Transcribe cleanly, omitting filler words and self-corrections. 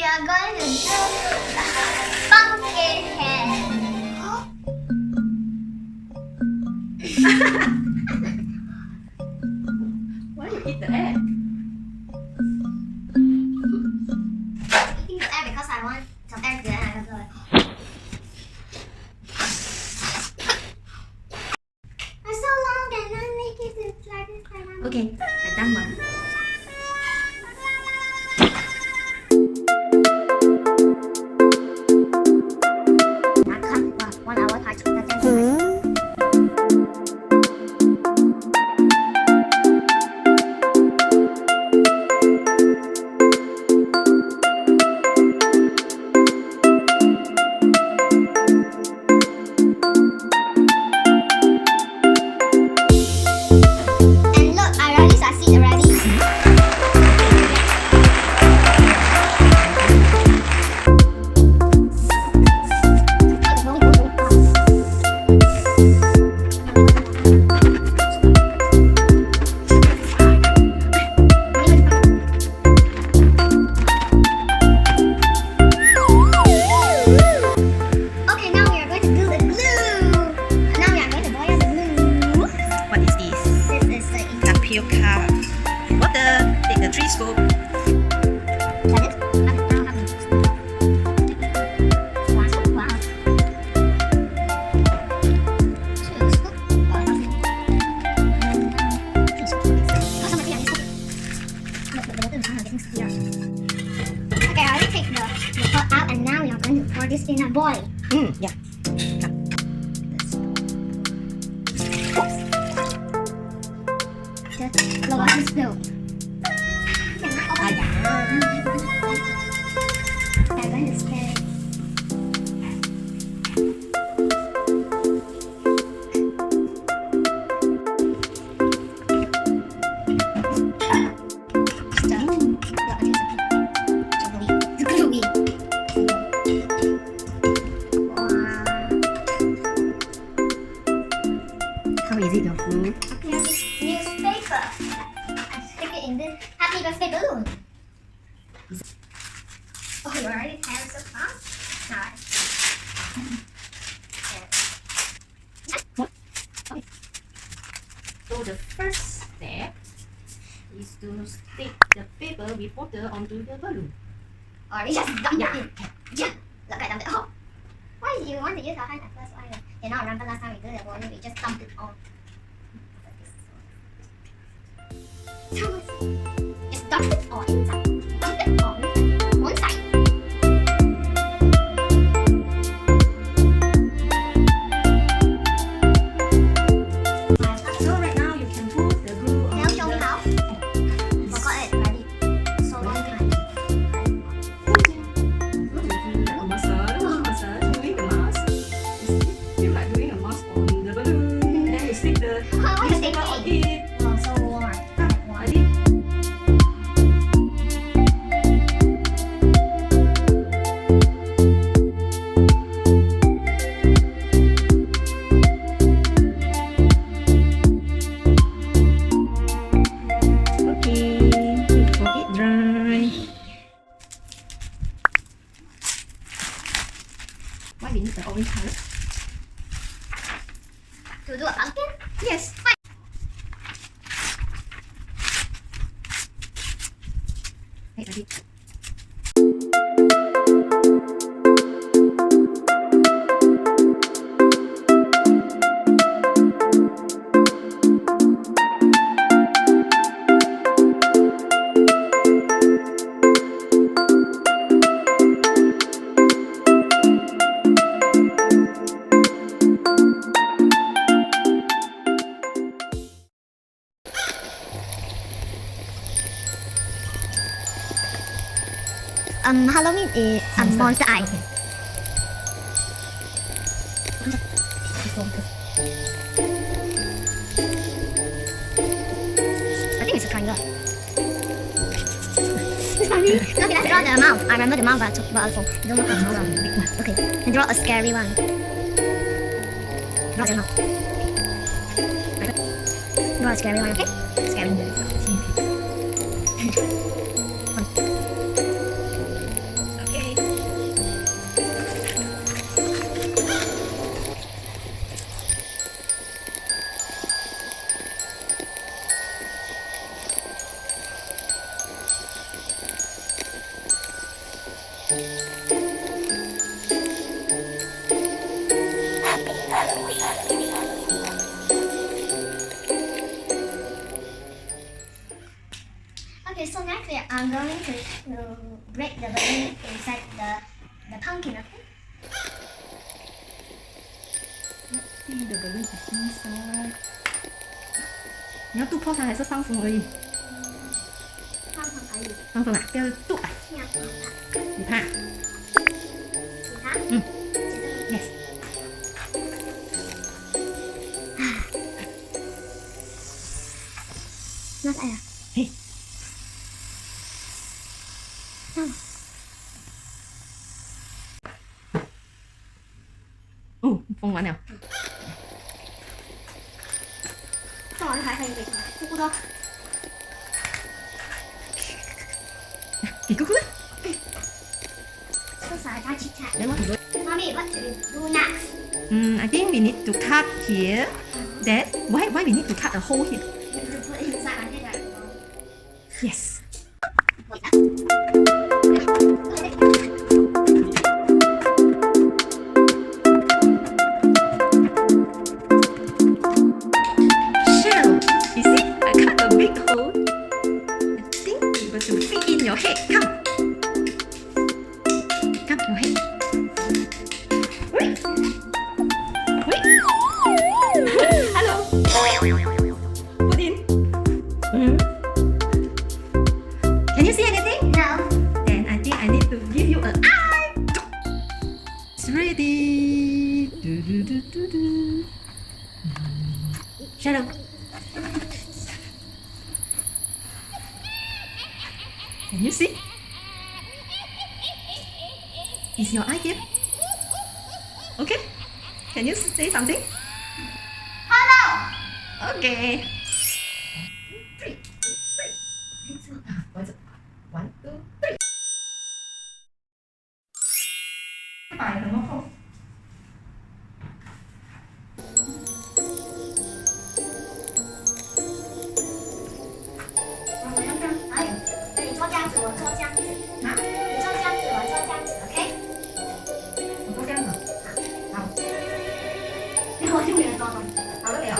are going to do pumpkin head. Why you eat the egg? Eating the egg because I want some egg then I can do it. It's so long and I make it like this. Okay, phải tăng mà. Đã cut 1 hour part 2. Scoop. Okay, I already take the pot out and now we are going to pour this in a bowl. Yeah. Just lower the stove. I'm going to stir it. How is it your food? Here's newspaper. I stick it in this happy birthday balloon. Oh, you already have so fast? Alright. So the first step is to stick the paper with water onto the balloon. Or we just dump it in. Yeah. Look at that. Oh. Why do you want to use our hand at first? Why? You know, remember last time we did the bowling, we just dumped it on. So just dump it all inside. Dump it all inside. One side. So right now you can put the glue on Now show me how. Forgot it already. So long time. a massage, doing the mask. You like doing a mask on the balloon. Then you stick the Why you newspaper on thinking? it. Oh, so warm. I did. Okay, let it dry. Why we need the orange color? To do a pumpkin? Yes. Wait, I did. Halloween is Monster Eye. I think it's a triangle. It's funny. Okay, let's draw the mouth. I remember the mouth, but also don't look at the mouth. Okay, and draw a scary one. Draw the mouth. Draw a scary one, okay? Scary. Okay, so next we are going to break the balloon inside the pumpkin. Okay. See the balloon is inside. 你要渡破它还是放风而已？放风可以。放风啊，不要渡啊！这样不好看。你怕？你看。嗯。这个。Yes。那啥呀？嘿。哦，封完了。放完还可以给什么？咕咕多。给姑姑了。So sorry, I chit chat. Then what to do? Mommy, what to do next? I think we need to cut here. Then why we need to cut a hole here? To put inside my head. Yes. Cheryl, you see, I cut a big hole. I think able to fit in your head. Come. Come, your head. Wait. Wait. Hello. Put in. Can you see anything? No. Then I think I need to give you an eye. It's ready. Do, do, do, do, do. Shadow. Can you see? Is your eye here? Okay. Can you say something? Hello. Okay. 1, 2, 3. 摆什么后？我要这样，哎，那你做这样子，我做这样子，啊？你做这样子，我做这样子，OK？我做这样子。好。然后我就没有做了。好了没有？